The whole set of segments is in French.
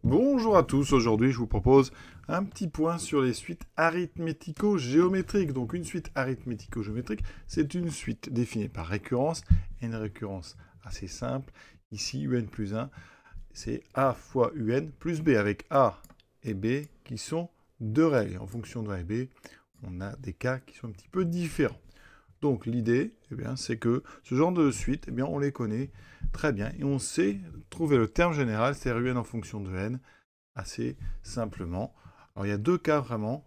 Bonjour à tous, aujourd'hui je vous propose un petit point sur les suites arithmético-géométriques. Donc une suite arithmético-géométrique, c'est une suite définie par récurrence, et une récurrence assez simple. Ici, un plus 1, c'est a fois un plus b, avec a et b qui sont deux règles. En fonction de a et b, on a des cas qui sont un petit peu différents. Donc l'idée, c'est que ce genre de suite, on les connaît très bien et on sait trouver le terme général, c'est-à-dire un en fonction de n, assez simplement. Alors il y a deux cas vraiment,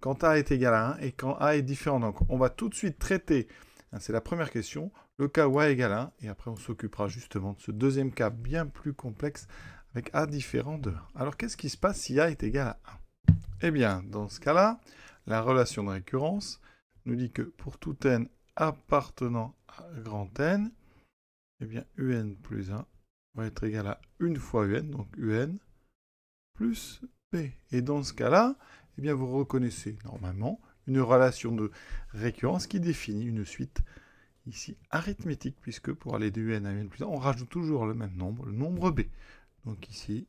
quand a est égal à 1 et quand a est différent. Donc on va tout de suite traiter, c'est la première question, le cas où a égale à 1, et après on s'occupera justement de ce deuxième cas bien plus complexe avec a différent de 1. Alors qu'est-ce qui se passe si a est égal à 1? Eh bien, dans ce cas-là, la relation de récurrence nous dit que pour tout n appartenant à grand N, un plus 1 va être égal à 1 fois un, donc un plus b. Et dans ce cas-là, vous reconnaissez normalement une relation de récurrence qui définit une suite ici arithmétique, puisque pour aller de un à un plus 1, on rajoute toujours le même nombre, le nombre b. Donc ici,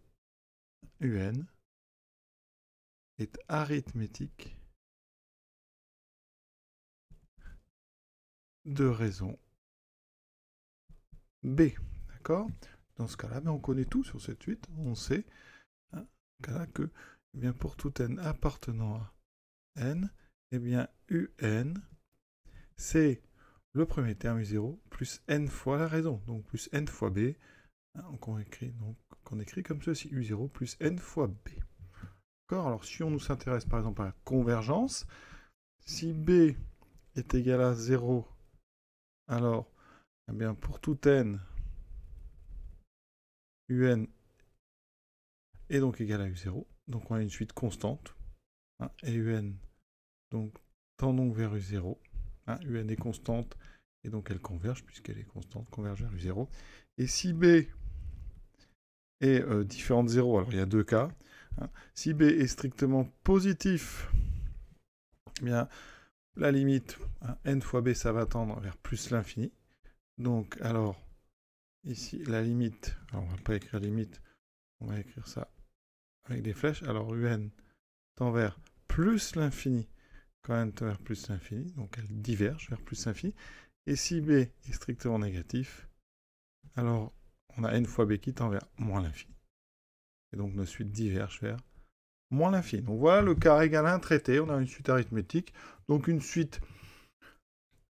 un est arithmétique de raison b. D'accord? Dans ce cas-là, on connaît tout sur cette suite. On sait que pour tout n appartenant à n, un, c'est le premier terme u0 plus n fois la raison, donc plus n fois b, qu'on écrit comme ceci, u0 plus n fois b. D'accord? Alors si on s'intéresse par exemple à la convergence, si b est égal à 0, alors pour tout n, un est donc égal à u0, donc on a une suite constante, et un donc tend donc vers u0, un est constante, et donc elle converge, puisqu'elle est constante, converge vers u0. Et si b est différent de 0, alors il y a deux cas. Si b est strictement positif, la limite, n fois b, ça va tendre vers plus l'infini. Donc, alors, ici, la limite, alors on va pas écrire limite, on va écrire ça avec des flèches. Alors, un tend vers plus l'infini quand n tend vers plus l'infini, donc elle diverge vers plus l'infini. Et si b est strictement négatif, alors on a n fois b qui tend vers moins l'infini. Et donc nos suites divergent vers moins l'infini. Donc voilà le cas égal à 1 traité, on a une suite arithmétique. Donc une suite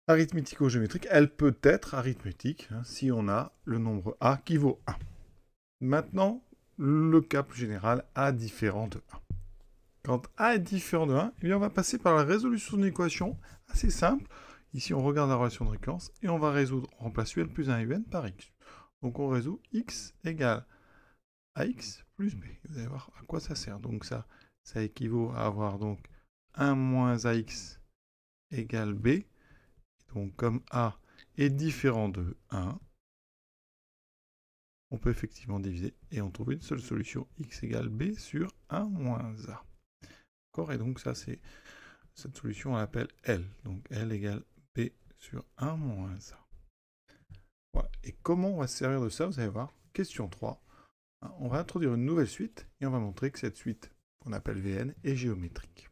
arithmético-géométrique, elle peut être arithmétique si on a le nombre a qui vaut 1. Maintenant, le cas plus général, a différent de 1. Quand a est différent de 1, on va passer par la résolution d'une équation assez simple. Ici, on regarde la relation de récurrence et on va résoudre, on remplace un plus 1 un par x. Donc on résout x égale ax plus b. Vous allez voir à quoi ça sert. Donc ça équivaut à avoir donc 1 moins ax égale b. Donc comme a est différent de 1, on peut effectivement diviser et on trouve une seule solution, x égale b sur 1 moins a. D'accord? Et donc ça, c'est cette solution, on l'appelle L. Donc L égale b sur 1 moins a. Voilà. Et comment on va se servir de ça? Vous allez voir. Question 3. On va introduire une nouvelle suite et on va montrer que cette suite, qu'on appelle Vn, est géométrique.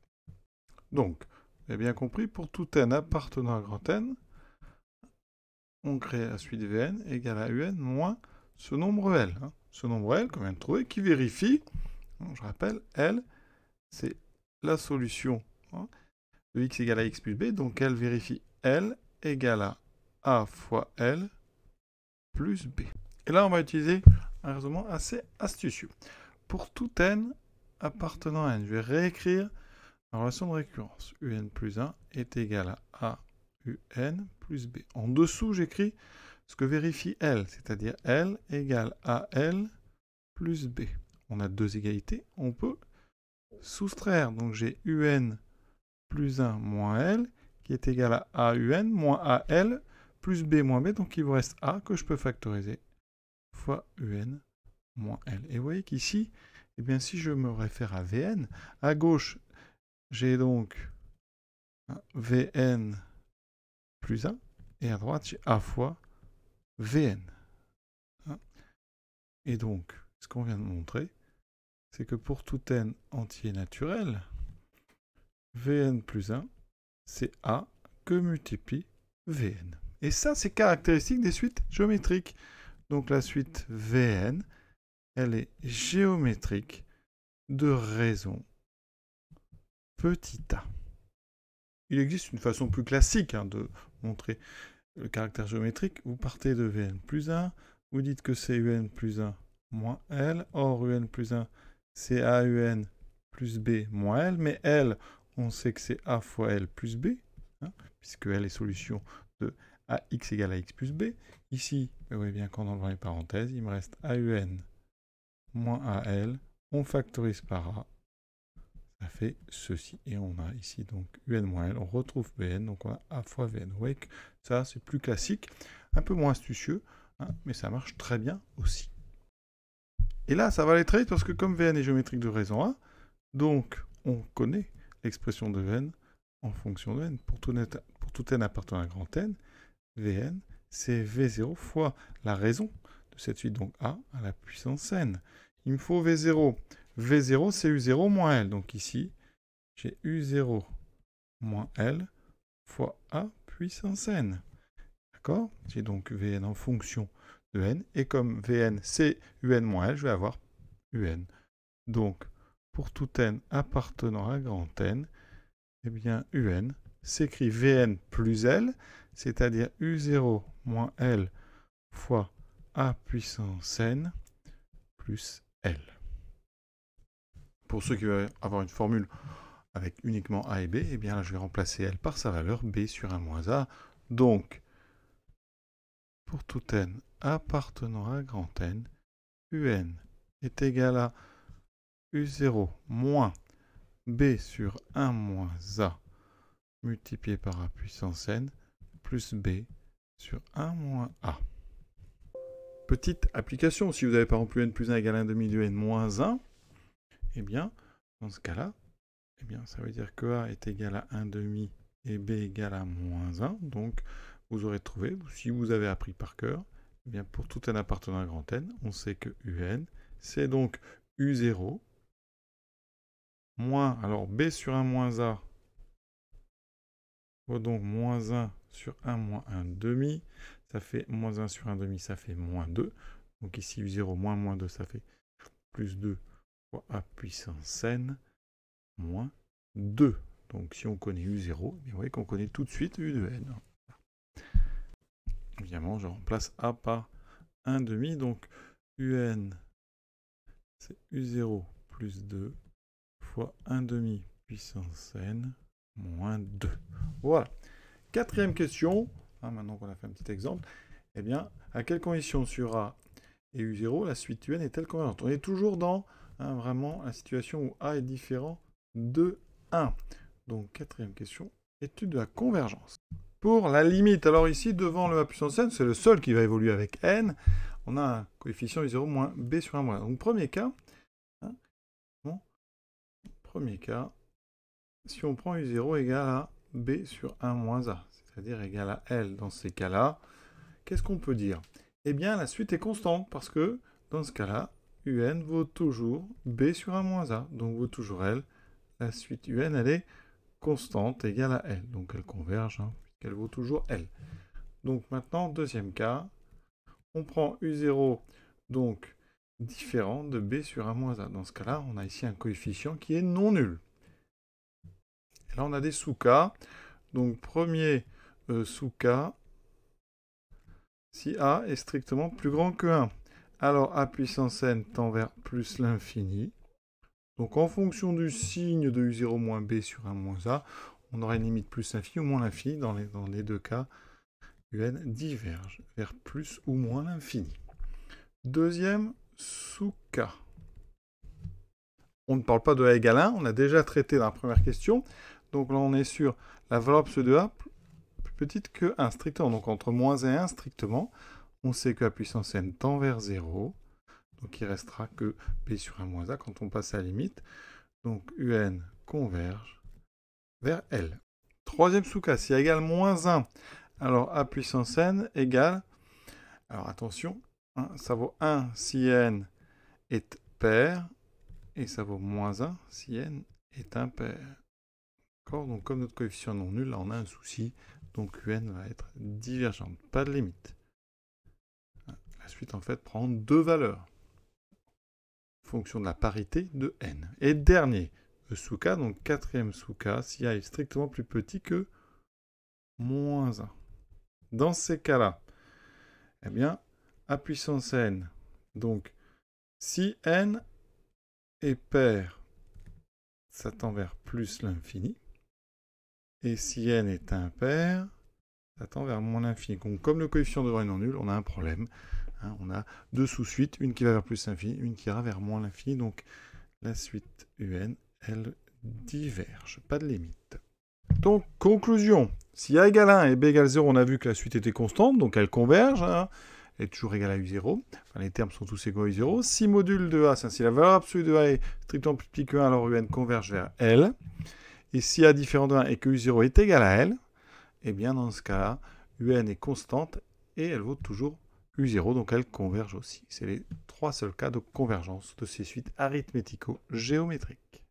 Donc, vous avez bien compris, pour tout n appartenant à grand N, on crée la suite Vn égale à un moins ce nombre L. Ce nombre L qu'on vient de trouver qui vérifie, je rappelle, L, c'est la solution de x égale à x plus b, donc elle vérifie L égale à a fois L plus b. Et là, on va utiliser un raisonnement assez astucieux. Pour tout n appartenant à n, je vais réécrire la relation de récurrence. Un plus 1 est égal à un plus b. En dessous, j'écris ce que vérifie L, c'est-à-dire L égale à L plus b. On a deux égalités, on peut soustraire. Donc j'ai un plus 1 moins L qui est égal à un moins AL plus b moins b. Donc il vous reste a que je peux factoriser fois un moins L. Et vous voyez qu'ici, si je me réfère à Vn, à gauche, j'ai donc Vn plus 1, et à droite, j'ai a fois Vn. Et donc, ce qu'on vient de montrer, c'est que pour tout n entier naturel, Vn plus 1, c'est A que multiplie Vn. Et ça, c'est caractéristique des suites géométriques. Donc la suite Vn, elle est géométrique de raison petit a. Il existe une façon plus classique de montrer le caractère géométrique. Vous partez de Vn plus 1, vous dites que c'est Un plus 1 moins L. Or, Un plus 1, c'est AUN plus B moins L. Mais L, on sait que c'est A fois L plus B, puisque L est solution de AX égale à X plus B. Ici, vous voyez bien qu'en enlevant les parenthèses, il me reste AUN moins AL. On factorise par A. Ça fait ceci. Et on a ici donc UN moins L. On retrouve Bn. Donc on a A fois Vn. Vous voyez que ça, c'est plus classique. Un peu moins astucieux. Mais ça marche très bien aussi. Et là, ça va aller très vite parce que comme Vn est géométrique de raison A, donc on connaît l'expression de Vn en fonction de n. Pour tout n appartenant à grand n, Vn, c'est V0 fois la raison de cette suite, donc A à la puissance n. Il me faut V0. V0, c'est U0 moins L. Donc ici, j'ai U0 moins L fois A puissance n. D'accord? J'ai donc Vn en fonction de n. Et comme Vn, c'est Un moins L, je vais avoir Un. Donc, pour tout n appartenant à grand n, eh bien, Un s'écrit Vn plus L, c'est-à-dire U0 moins L fois A puissance n plus L. Pour ceux qui veulent avoir une formule avec uniquement A et B, eh bien là, je vais remplacer L par sa valeur B sur 1 moins A. Donc, pour tout n appartenant à grand n, Un est égal à U0 moins B sur 1 moins A multiplié par A puissance n plus B sur 1 moins A. Petite application, si vous avez par exemple n plus 1 égale 1 demi de n moins 1, eh bien, dans ce cas-là, eh bien, ça veut dire que A est égal à 1 demi et B égale à moins 1. Donc, vous aurez trouvé, si vous avez appris par cœur, eh bien, pour tout n appartenant à grand n, on sait que Un, c'est donc U0 moins, alors B sur 1 moins A, donc moins 1 sur 1 moins 1 demi, ça fait moins 1 sur 1 demi, ça fait moins 2. Donc ici, U0 moins moins 2, ça fait plus 2 fois A puissance n moins 2. Donc si on connaît U0, vous voyez qu'on connaît tout de suite U de n. Évidemment, je remplace A par 1 demi, donc Un, c'est U0 plus 2 fois 1 demi puissance n moins 2. Voilà. Quatrième question, maintenant qu'on a fait un petit exemple, eh bien, à quelles conditions sur A et U0 la suite UN est-elle convergente? On est toujours dans vraiment la situation où A est différent de 1. Donc, quatrième question, étude de la convergence. Pour la limite, alors ici, devant le A puissance n, c'est le seul qui va évoluer avec n, on a un coefficient U0 moins B sur 1 moins 1. Donc, premier cas, si on prend U0 égale à B sur 1 moins A, c'est-à-dire égal à L dans ces cas-là, qu'est-ce qu'on peut dire? Eh bien, la suite est constante, parce que, dans ce cas-là, UN vaut toujours B sur 1 moins A, donc vaut toujours L. La suite UN, elle est constante, égale à L, donc elle converge, puisqu'elle vaut toujours L. Donc maintenant, deuxième cas, on prend U0, donc différent de B sur 1 moins A. Dans ce cas-là, on a ici un coefficient qui est non nul. Et là, on a des sous-cas. Donc, premier sous-cas, si A est strictement plus grand que 1. Alors, A puissance n tend vers plus l'infini. Donc, en fonction du signe de U0 moins B sur 1 moins A, on aura une limite plus l'infini ou moins l'infini. Dans les deux cas, UN diverge vers plus ou moins l'infini. Deuxième sous-cas. On ne parle pas de A égale 1, on a déjà traité dans la première question. Donc là, on est sur la valeur de A plus petite que 1, strictement. Donc entre moins 1 et 1, strictement, on sait que A puissance n tend vers 0. Donc il ne restera que B sur 1 moins A quand on passe à la limite. Donc UN converge vers L. Troisième sous-cas, si A égale moins 1, alors A puissance n égale, alors attention, ça vaut 1 si n est pair, et ça vaut moins 1 si n est impair. D'accord? Donc comme notre coefficient non nul, là on a un souci, donc un va être divergente, pas de limite. La suite en fait prend deux valeurs, en fonction de la parité de n. Et dernier, E sous k, donc quatrième sous k, si a est strictement plus petit que moins 1. Dans ces cas-là, eh bien, a puissance n, donc si n est pair, ça tend vers plus l'infini. Et si n est impair, ça tend vers moins l'infini. Donc, comme le coefficient de est non nul, on a un problème. Hein, on a deux sous-suites, une qui va vers plus l'infini, une qui ira vers moins l'infini. Donc, la suite un, elle diverge, pas de limite. Donc, conclusion. Si a égale 1 et b égale 0, on a vu que la suite était constante, donc elle converge. Hein, est toujours égale à U0. Enfin, les termes sont tous égaux à U0. Si module de A, si la valeur absolue de A est strictement plus petit que 1, alors UN converge vers L. Et si A différent de 1 et que U0 est égal à L, eh bien dans ce cas-là, UN est constante et elle vaut toujours U0, donc elle converge aussi. C'est les trois seuls cas de convergence de ces suites arithmético-géométriques.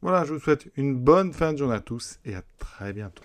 Voilà, je vous souhaite une bonne fin de journée à tous et à très bientôt.